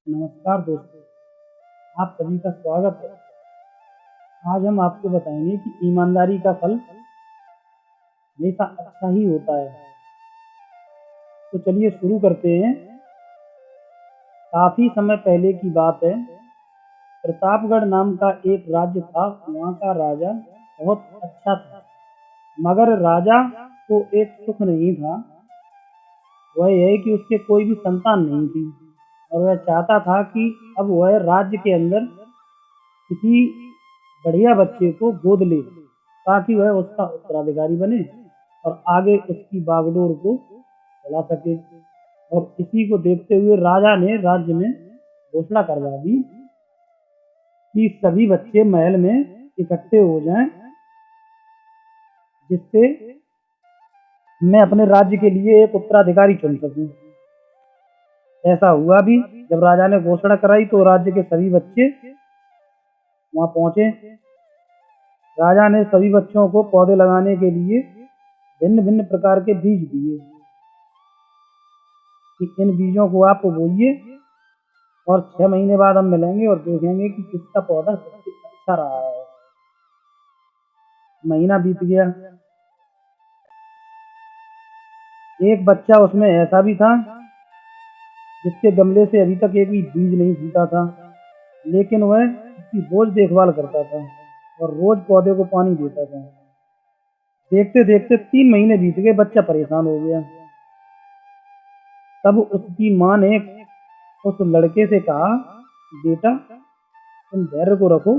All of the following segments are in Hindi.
नमस्कार दोस्तों, आप सभी का स्वागत है। आज हम आपको बताएंगे कि ईमानदारी का फल हमेशा अच्छा ही होता है। तो चलिए शुरू करते हैं। काफी समय पहले की बात है। प्रतापगढ़ नाम का एक राज्य था। वहाँ का राजा बहुत अच्छा था, मगर राजा को एक सुख नहीं था। वह यह कि उसके कोई भी संतान नहीं थी और वह चाहता था कि अब वह राज्य के अंदर किसी बढ़िया बच्चे को गोद ले ताकि वह उसका उत्तराधिकारी बने और आगे उसकी बागडोर को चला सके। और इसी को देखते हुए राजा ने राज्य में घोषणा करवा दी कि सभी बच्चे महल में इकट्ठे हो जाएं, जिससे मैं अपने राज्य के लिए एक उत्तराधिकारी चुन सकूं। ऐसा हुआ भी। जब राजा ने घोषणा कराई तो राज्य के सभी बच्चे वहां पहुंचे। राजा ने सभी बच्चों को पौधे लगाने के लिए भिन्न भिन्न प्रकार के बीज दिए कि इन बीजों को आप बोइए और 6 महीने बाद हम मिलेंगे और देखेंगे कि किसका पौधा सबसे अच्छा रहा है। महीना बीत गया। एक बच्चा उसमें ऐसा भी था जिसके गमले से अभी तक एक भी बीज नहीं फूटा था, लेकिन वह उसकी रोज देखभाल करता था और रोज पौधे को पानी देता था। देखते देखते 3 महीने बीत गए। बच्चा परेशान हो गया। तब उसकी माँ ने उस लड़के से कहा, बेटा तुम धैर्य को रखो।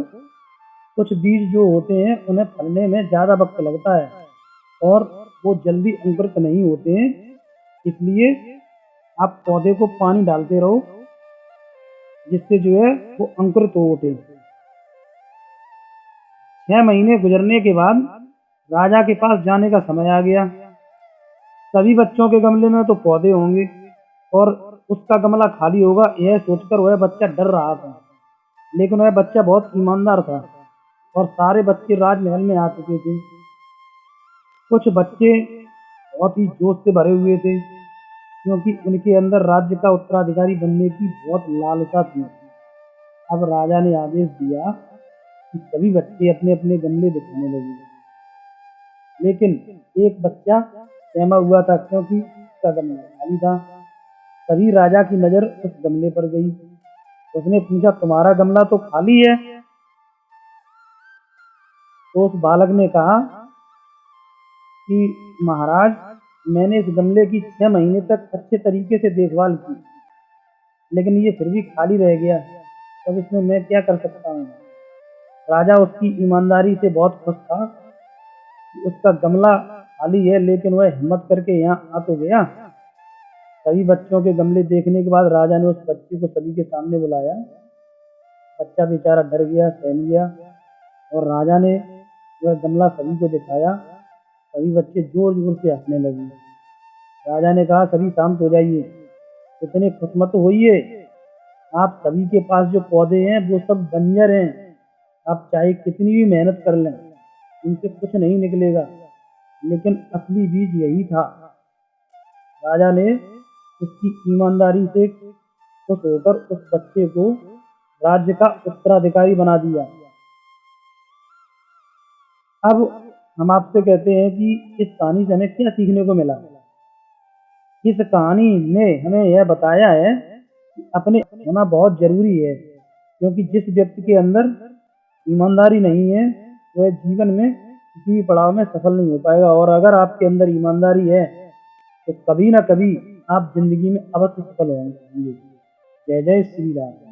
कुछ बीज जो होते हैं उन्हें फलने में ज्यादा वक्त लगता है और वो जल्दी अंकुरित नहीं होते हैं, इसलिए आप पौधे को पानी डालते रहो जिससे जो है वो अंकुरित हो उठे। 6 महीने गुजरने के बाद राजा के पास जाने का समय आ गया। सभी बच्चों के गमले में तो पौधे होंगे और उसका गमला खाली होगा, यह सोचकर वह बच्चा डर रहा था। लेकिन वह बच्चा बहुत ईमानदार था और सारे बच्चे राजमहल में आ चुके थे। कुछ बच्चे बहुत ही जोश से भरे हुए थे क्योंकि उनके अंदर राज्य का उत्तराधिकारी बनने की बहुत लालसा थी। अब राजा ने आदेश दिया कि सभी बच्चे अपने अपने गमले दिखाने लगे, लेकिन एक बच्चा सहमा हुआ था क्योंकि उसका गमला खाली था। तभी राजा की नजर उस गमले पर गई। उसने पूछा, तुम्हारा गमला तो खाली है? तो उस बालक ने कहा कि महाराज, मैंने इस गमले की 6 महीने तक अच्छे तरीके से देखभाल की, लेकिन ये फिर भी खाली रह गया। तब इसमें मैं क्या कर सकता हूँ? राजा उसकी ईमानदारी से बहुत खुश था कि उसका गमला खाली है, लेकिन वह हिम्मत करके यहाँ आ तो गया। सभी बच्चों के गमले देखने के बाद राजा ने उस बच्चे को सभी के सामने बुलाया। बच्चा बेचारा डर गया, सहम गया और राजा ने वह गमला सभी को दिखाया। सभी बच्चे जोर जोर से हंसने लगे। राजा ने कहा, सभी शांत हो जाइए, इतने खुश मत होइए। आप सभी के पास जो पौधे हैं वो सब बंजर हैं। आप चाहे कितनी भी मेहनत कर लें, उनसे कुछ नहीं निकलेगा, लेकिन असली बीज यही था। राजा ने उसकी ईमानदारी से खुश होकर उस बच्चे को राज्य का उत्तराधिकारी बना दिया। अब हम आपसे कहते हैं कि इस कहानी से हमें क्या सीखने को मिला। इस कहानी ने हमें यह बताया है कि अपने होना बहुत जरूरी है, क्योंकि जिस व्यक्ति के अंदर ईमानदारी नहीं है वह जीवन में किसी भी पड़ाव में सफल नहीं हो पाएगा। और अगर आपके अंदर ईमानदारी है तो कभी ना कभी आप जिंदगी में अवश्य सफल होंगे। जय जय श्री राम।